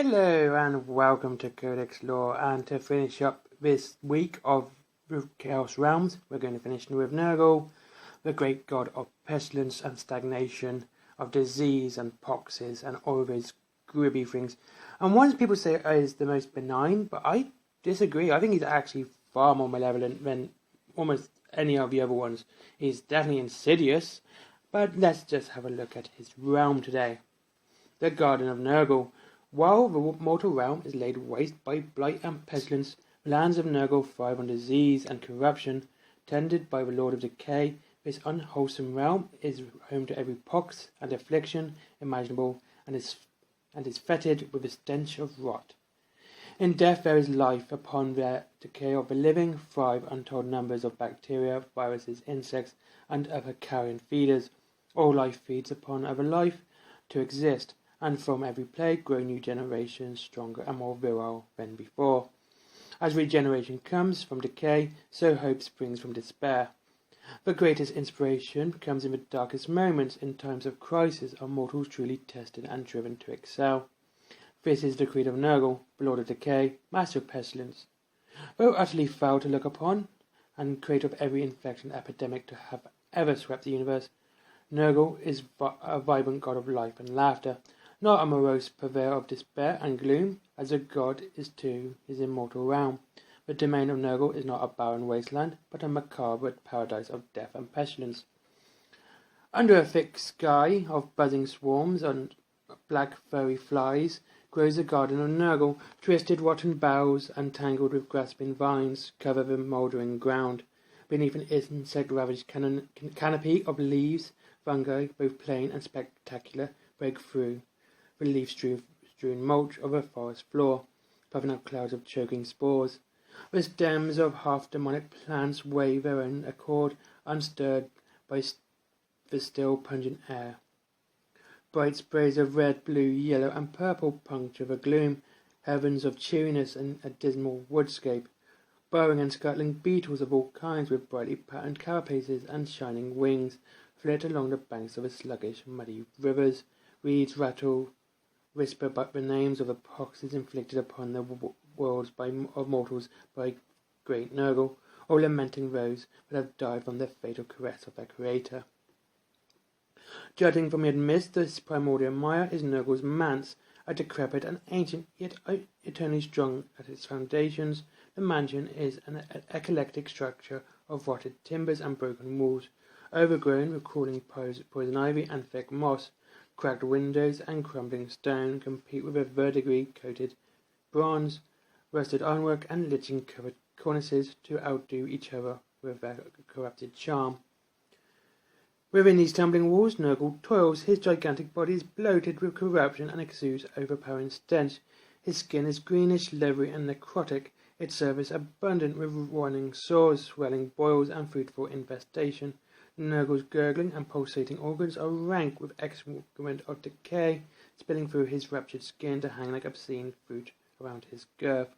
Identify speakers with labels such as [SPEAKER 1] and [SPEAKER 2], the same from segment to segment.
[SPEAKER 1] Hello and welcome to Codex Lore, and to finish up this week of Chaos Realms, we're going to finish with Nurgle, the great god of pestilence and stagnation, of disease and poxes and all of his gribby things. And one people say is the most benign, but I disagree. I think he's actually far more malevolent than almost any of the other ones. He's definitely insidious, but let's just have a look at his realm today. The Garden of Nurgle. While the mortal realm is laid waste by blight and pestilence, the lands of Nurgle thrive on disease and corruption. Tended by the Lord of Decay, this unwholesome realm is home to every pox and affliction imaginable, and is fetid with the stench of rot. In death there is life. Upon the decay of the living thrive untold numbers of bacteria, viruses, insects, and other carrion feeders. All life feeds upon other life to exist, and from every plague grow new generations, stronger and more virile than before. As regeneration comes from decay, so hope springs from despair. The greatest inspiration comes in the darkest moments. In times of crisis are mortals truly tested and driven to excel. This is the creed of Nurgle, the Lord of Decay, Master of Pestilence. Though utterly foul to look upon, and creator of every infection epidemic to have ever swept the universe, Nurgle is a vibrant god of life and laughter, not a morose purveyor of despair and gloom, as a god is to his immortal realm. The domain of Nurgle is not a barren wasteland, but a macabre paradise of death and pestilence. Under a thick sky of buzzing swarms and black furry flies grows the Garden of Nurgle. Twisted rotten boughs and tangled with grasping vines cover the mouldering ground. Beneath an insect-ravaged canopy of leaves, fungi, both plain and spectacular, break through the leaf-strewn mulch of a forest floor, puffing out clouds of choking spores. The stems of half-demonic plants wave their own accord, unstirred by the still pungent air. Bright sprays of red, blue, yellow, and purple puncture the gloom, heavens of cheeriness and a dismal woodscape. Burrowing and scuttling beetles of all kinds with brightly patterned carapaces and shining wings flit along the banks of the sluggish, muddy rivers. Reeds rattle, whisper but the names of the poxes inflicted upon the worlds of mortals by great Nurgle, or lamenting those that have died from the fatal caress of their creator. Jutting from amidst this primordial mire is Nurgle's manse, a decrepit and ancient, yet eternally strong at its foundations. The mansion is an eclectic structure of rotted timbers and broken walls, overgrown with crawling poison ivy and thick moss. Cracked windows and crumbling stone compete with a verdigris-coated bronze, rusted ironwork and lichen-covered cornices to outdo each other with their corrupted charm. Within these tumbling walls, Nurgle toils. His gigantic body is bloated with corruption and exudes overpowering stench. His skin is greenish, leathery, and necrotic. Its surface abundant with running sores, swelling boils, and fruitful infestation. Nurgle's gurgling and pulsating organs are rank with excrement of decay, spilling through his ruptured skin to hang like obscene fruit around his girth.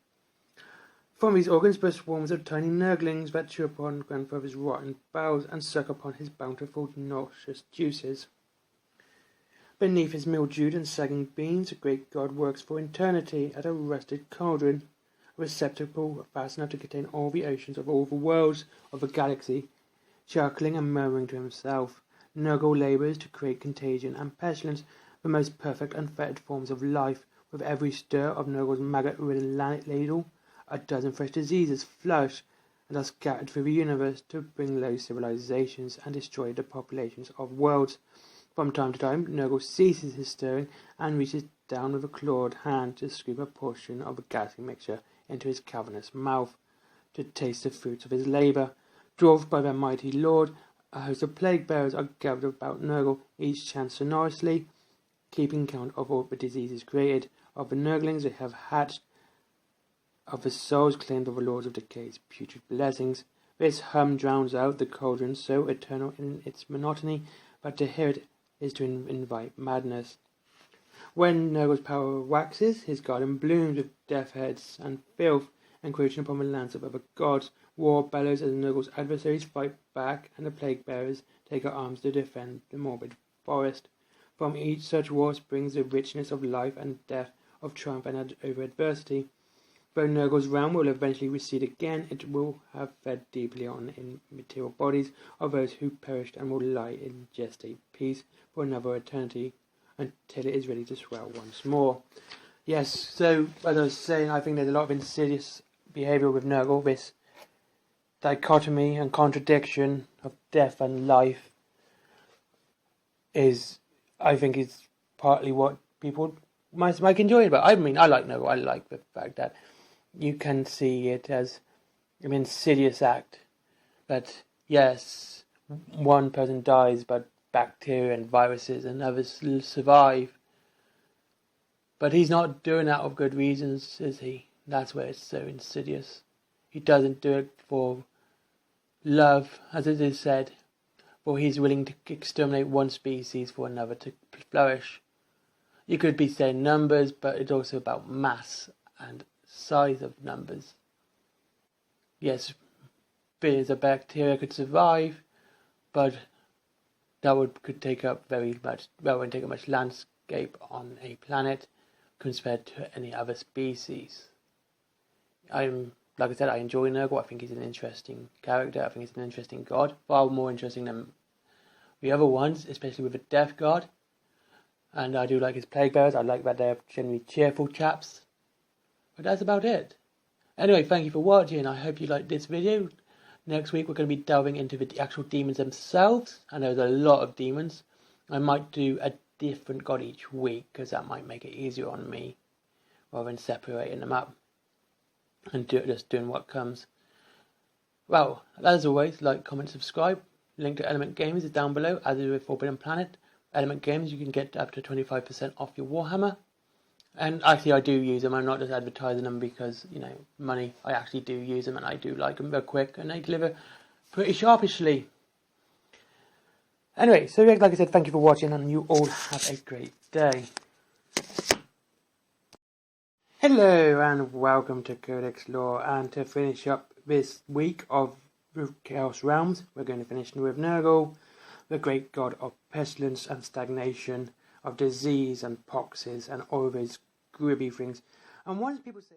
[SPEAKER 1] From these organs burst swarms of tiny Nurglings that chew upon grandfather's rotten bowels and suck upon his bountiful, nauseous juices. Beneath his mildewed and sagging beams, the great god works for eternity at a rusted cauldron, a receptacle vast enough to contain all the oceans of all the worlds of the galaxy. Chuckling and murmuring to himself, Nurgle labours to create contagion and pestilence, the most perfect unfettered forms of life. With every stir of Nurgle's maggot-ridden ladle, a dozen fresh diseases flourish and are scattered through the universe to bring low civilizations and destroy the populations of worlds. From time to time, Nurgle ceases his stirring and reaches down with a clawed hand to scoop a portion of the ghastly mixture into his cavernous mouth, to taste the fruits of his labour. Dwarfed by their mighty lord, a host of plague-bearers are gathered about Nurgle, each chant sonorously, keeping count of all the diseases created, of the Nurglings they have hatched, of the souls claimed of the Lords of Decay's putrid blessings. This hum drowns out the cauldron, so eternal in its monotony, but to hear it is to invite madness. When Nurgle's power waxes, his garden blooms with death heads and filth, encroaching upon the lands of other gods. War bellows as Nurgle's adversaries fight back, and the plague-bearers take up arms to defend the morbid forest. From each such war springs the richness of life and death, of triumph and over adversity. Though Nurgle's realm will eventually recede again, it will have fed deeply on immaterial bodies of those who perished and will lie in gestate peace for another eternity until it is ready to swell once more. Yes, so as I was saying, I think there's a lot of insidious behaviour with Nurgle, this dichotomy and contradiction of death and life I think is partly what people might enjoy about it. I mean, I like Nurgle. I like the fact that you can see it as an insidious act. That, yes, one person dies, but bacteria and viruses and others survive. But he's not doing that for good reasons, is he? That's where it's so insidious. He doesn't do it for love, as it is said, for he's willing to exterminate one species for another to flourish. You could be saying numbers, but it's also about mass and size of numbers. Yes, billions of bacteria could survive, but that could take up won't take up much landscape on a planet compared to any other species. Like I said, I enjoy Nurgle. I think he's an interesting character. I think he's an interesting god, far more interesting than the other ones, especially with the Death God. And I do like his Plague Bearers. I like that they're generally cheerful chaps. But that's about it. Anyway, thank you for watching. I hope you liked this video. Next week we're going to be delving into the actual demons themselves. I know there's a lot of demons. I might do a different god each week, because that might make it easier on me, rather than separating them up and just doing what comes. Well, as always, like, comment, subscribe. Link to Element Games is down below, as is with Forbidden Planet. Element Games, you can get up to 25% off your Warhammer. And actually I do use them. I'm not just advertising them because, money. I actually do use them, and I do like them. They're quick and they deliver pretty sharpishly. Anyway, so like I said, thank you for watching, and you all have a great day. Hello and welcome to Codex Lore, and to finish up this week of Chaos Realms, we're going to finish with Nurgle, the great god of pestilence and stagnation, of disease and poxes and all those gribby things. And once people say